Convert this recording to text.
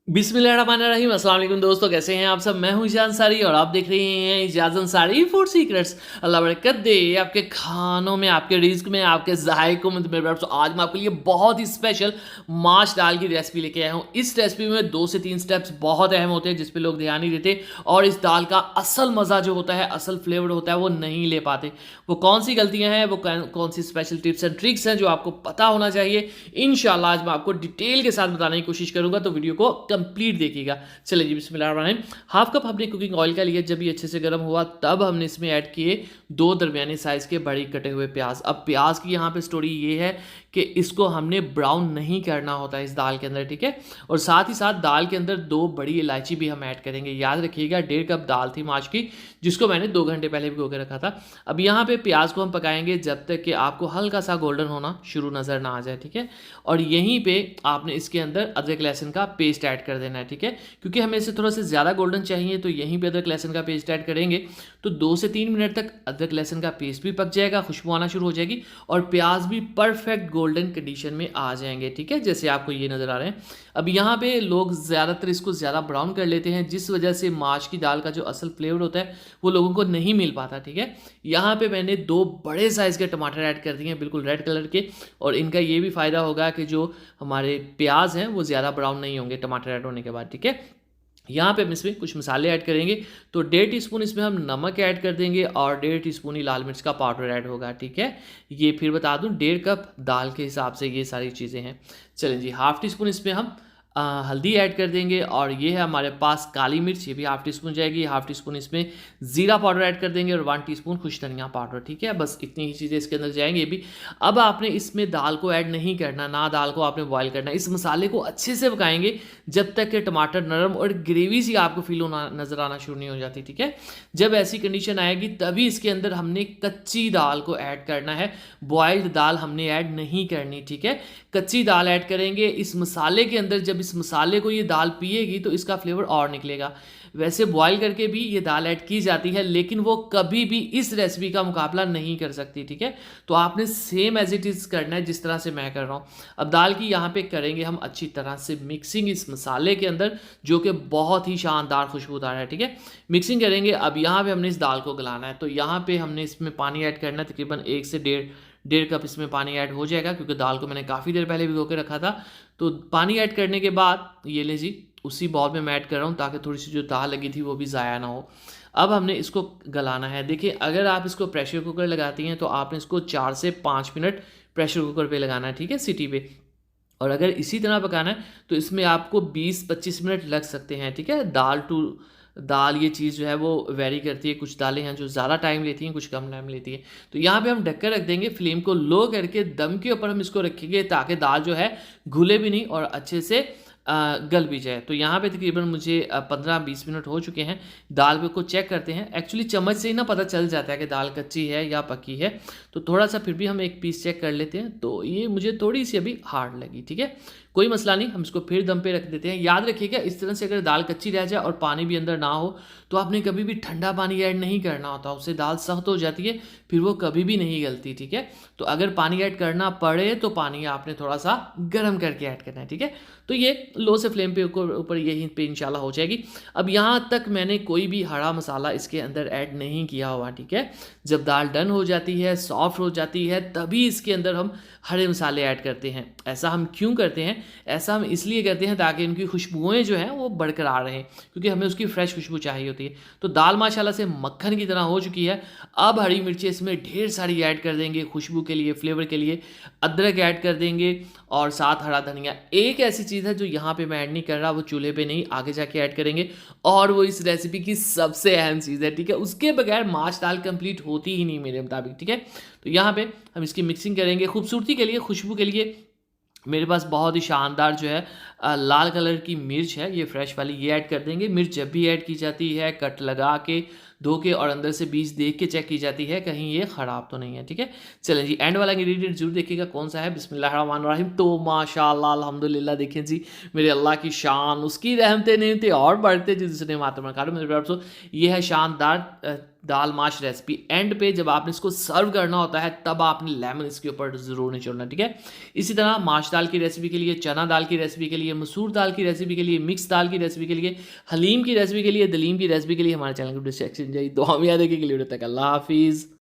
बिस्मिल्लाहिर्रहमानिर्रहीम। अस्सलाम वालेकुम दोस्तों, कैसे हैं आप सब। मैं हूं इजाज़ अंसारी और आप देख रहे हैं इजाज़ अंसारी फूड सीक्रेट्स। अल्लाह बरकत दे आपके खानों में, आपके रिज्क में, आपके ज़ायकों में। मेरे तो आज मैं आपके लिए बहुत ही स्पेशल माश दाल की रेसिपी लेके आया हूं। इस रेसिपी में 2 से 3 स्टेप्स बहुत अहम होते हैं जिस पे लोग ध्यान नहीं देते और इस दाल का असल मज़ा जो होता है, असल फ्लेवर होता है, वो नहीं ले पाते। वो कौन सी गलतियाँ हैं, वो कौन सी स्पेशल टिप्स एंड ट्रिक्स हैं जो आपको पता होना चाहिए। इंशाल्लाह आज मैं आपको डिटेल के साथ बताने की कोशिश करूंगा, तो वीडियो को कंप्लीट देखिएगा। चलिए जी, बिस्मिल्लाहिर्रहमानिर्रहीम। हाफ कप हमने कुकिंग ऑयल का लिया। जब ये अच्छे से गर्म हुआ तब हमने इसमें ऐड किए 2 दरमियाने साइज़ के बड़ी कटे हुए प्याज। अब प्याज की यहाँ पे स्टोरी ये है कि इसको हमने ब्राउन नहीं करना होता है इस दाल के अंदर, ठीक है। और साथ ही साथ दाल के अंदर 2 बड़ी इलायची भी हम ऐड करेंगे। याद रखिएगा 1.5 कप दाल थी माश की, जिसको मैंने 2 घंटे पहले भिगो के रखा था। अब यहाँ पे प्याज को हम पकाएंगे जब तक कि आपको हल्का सा गोल्डन होना शुरू नज़र ना आ जाए, ठीक है। और यहीं पे आपने इसके अंदर अदरक लहसुन का पेस्ट ऐड कर देना है, ठीक है। क्योंकि हमें इसे थोड़ा सा ज़्यादा गोल्डन चाहिए, तो यहीं पे अदरक लहसुन का पेस्ट ऐड करेंगे तो 2 से 3 मिनट तक अदरक लहसुन का पेस्ट भी पक जाएगा, खुशबू आना शुरू हो जाएगी और प्याज भी परफेक्ट गोल्डन कंडीशन में आ जाएंगे, ठीक है, जैसे आपको ये नज़र आ रहे हैं। अब यहाँ पे लोग ज़्यादातर इसको ज़्यादा ब्राउन कर लेते हैं, जिस वजह से माश की दाल का जो असल फ्लेवर होता है वो लोगों को नहीं मिल पाता, ठीक है। यहाँ पे मैंने 2 बड़े साइज़ के टमाटर ऐड कर दिए हैं, बिल्कुल रेड कलर के। और इनका ये भी फ़ायदा होगा कि जो हमारे प्याज हैं वो ज़्यादा ब्राउन नहीं होंगे टमाटर ऐड होने के बाद, ठीक है। यहाँ पे हम इसमें कुछ मसाले ऐड करेंगे, तो 1.5 टीस्पून इसमें हम नमक ऐड कर देंगे और 1.5 टीस्पून ही लाल मिर्च का पाउडर ऐड होगा, ठीक है। ये फिर बता दूं 1.5 कप दाल के हिसाब से ये सारी चीज़ें हैं। चलें जी, हाफ टी स्पून इसमें हम हल्दी ऐड कर देंगे और ये है हमारे पास काली मिर्च, ये भी हाफ टी स्पून जाएगी। हाफ टी स्पून इसमें ज़ीरा पाउडर ऐड कर देंगे और 1 टीस्पून खुश धनिया पाउडर, ठीक है। बस इतनी ही चीज़ें इसके अंदर जाएंगी। भी अब आपने इसमें दाल को ऐड नहीं करना, ना दाल को आपने बॉयल करना। इस मसाले को अच्छे से पकाएंगे जब तक कि टमाटर नरम और ग्रेवी सी आपको फील होना नज़र आना शुरू नहीं हो जाती, ठीक है। जब ऐसी कंडीशन आएगी तभी इसके अंदर हमने कच्ची दाल को ऐड करना है, बॉयल्ड दाल हमने ऐड नहीं करनी, ठीक है। कच्ची दाल ऐड करेंगे इस मसाले के अंदर। जब इस मसाले को ये दाल पिएगी तो इसका फ्लेवर और निकलेगा। वैसे बॉयल करके भी ये दाल ऐड की जाती है, लेकिन वो कभी भी इस रेसिपी का मुकाबला नहीं कर सकती, ठीक है। तो आपने सेम एज इट इज़ करना है जिस तरह से मैं कर रहा हूँ। अब दाल की यहाँ पे करेंगे हम अच्छी तरह से मिक्सिंग इस मसाले के अंदर, जो कि बहुत ही शानदार खुशबूदार है, ठीक है। मिक्सिंग करेंगे। अब यहाँ पे हमने इस दाल को गलाना है, तो यहाँ पे हमने इसमें पानी ऐड करना है। तकरीबन 1 से डेढ़ कप इसमें पानी ऐड हो जाएगा, क्योंकि दाल को मैंने काफ़ी देर पहले भिगो के रखा था। तो पानी ऐड करने के बाद ये ले जी, उसी बाउल में मैं ऐड कर रहा हूँ ताकि थोड़ी सी जो दाल लगी थी वो भी ज़ाया ना हो। अब हमने इसको गलाना है। देखिए, अगर आप इसको प्रेशर कुकर लगाती हैं तो आपने इसको 4 से 5 मिनट प्रेशर कुकर पे लगाना है, ठीक है, सीटी पे। और अगर इसी तरह पकाना है तो इसमें आपको 20-25 मिनट लग सकते हैं, ठीक है। दाल टू दाल ये चीज़ जो है वो वेरी करती है। कुछ दालें हैं जो ज़्यादा टाइम लेती हैं, कुछ कम टाइम लेती है। तो यहाँ पे हम ढककर रख देंगे, फ्लेम को लो करके दम के ऊपर हम इसको रखेंगे ताकि दाल जो है घुले भी नहीं और अच्छे से गल भी जाए। तो यहाँ पे तकरीबन मुझे 15-20 मिनट हो चुके हैं। दाल को चेक करते हैं। एक्चुअली चम्मच से ही ना पता चल जाता है कि दाल कच्ची है या पकी है। तो थोड़ा सा फिर भी हम एक पीस चेक कर लेते हैं। तो ये मुझे थोड़ी सी अभी हार्ड लगी, ठीक है, कोई मसला नहीं, हम इसको फिर दम पे रख देते हैं। याद रखिएगा इस तरह से अगर दाल कच्ची रह जाए और पानी भी अंदर ना हो तो आपने कभी भी ठंडा पानी ऐड नहीं करना होता, उससे दाल सख्त हो जाती है, फिर वो कभी भी नहीं गलती, ठीक है। तो अगर पानी ऐड करना पड़े तो पानी आपने थोड़ा सा गर्म करके ऐड करना है, ठीक है। तो ये लो से फ्लेम पे ऊपर यहीं पे इंशाल्लाह हो जाएगी। अब यहाँ तक मैंने कोई भी हरा मसाला इसके अंदर ऐड नहीं किया हुआ, ठीक है। जब दाल डन हो जाती है, सॉफ्ट हो जाती है, तभी इसके अंदर हम हरे मसाले ऐड करते हैं। ऐसा हम क्यों करते हैं? ऐसा हम इसलिए करते हैं ताकि इनकी खुशबुएं जो हैं वो बरकरार रहें, क्योंकि हमें उसकी फ्रेश खुशबू चाहिए होती है। तो दाल माशाल्लाह से मक्खन की तरह हो चुकी है। अब हरी मिर्चें इसमें ढेर सारी ऐड कर देंगे खुशबू के लिए, फ्लेवर के लिए। अदरक ऐड कर देंगे और साथ हरा धनिया। एक ऐसी चीज़ है जो यहाँ पे मैं ऐड नहीं कर रहा, वो चूल्हे पे नहीं, आगे जाके ऐड करेंगे, और वो इस रेसिपी की सबसे अहम चीज़ है, ठीक है। उसके बगैर माश दाल कंप्लीट होती ही नहीं मेरे मुताबिक, ठीक है। तो यहाँ पे हम इसकी मिक्सिंग करेंगे। खूबसूरती के लिए, खुशबू के लिए मेरे पास बहुत ही शानदार जो है लाल कलर की मिर्च है, ये फ्रेश वाली, ये ऐड कर देंगे। मिर्च जब भी ऐड की जाती है कट लगा के, धो के और अंदर से बीज देख के चेक की जाती है कहीं ये ख़राब तो नहीं है, ठीक है। चलें जी, एंड वाला इंग्रेडिएंट जरूर देखिएगा कौन सा है। बिस्मिल्लाहिर्रहमानिर्रहीम। तो माशाल्लाह अल्हम्दुलिल्लाह, देखें जी, मेरे अल्लाह की शान, उसकी रहमतें नहीं थे और बढ़ते जिसने मातम रखा। मेरे पास तो ये है शानदार दाल माश रेसिपी। एंड पे जब आपने इसको सर्व करना होता है तब आपने लेमन इसके ऊपर ज़रूर निचोड़ना, ठीक है। इसी तरह माश दाल की रेसिपी के लिए, चना दाल की रेसिपी के लिए लिए, मसूर दाल की रेसिपी के लिए, मिक्स दाल की रेसिपी के लिए, हलीम की रेसिपी के लिए, दलीम की रेसिपी के लिए हमारे चैनल को डिस्ट्रैक्शन चाहिए। तो हम याद रखिए के लिए तक अल्लाह हाफिज़।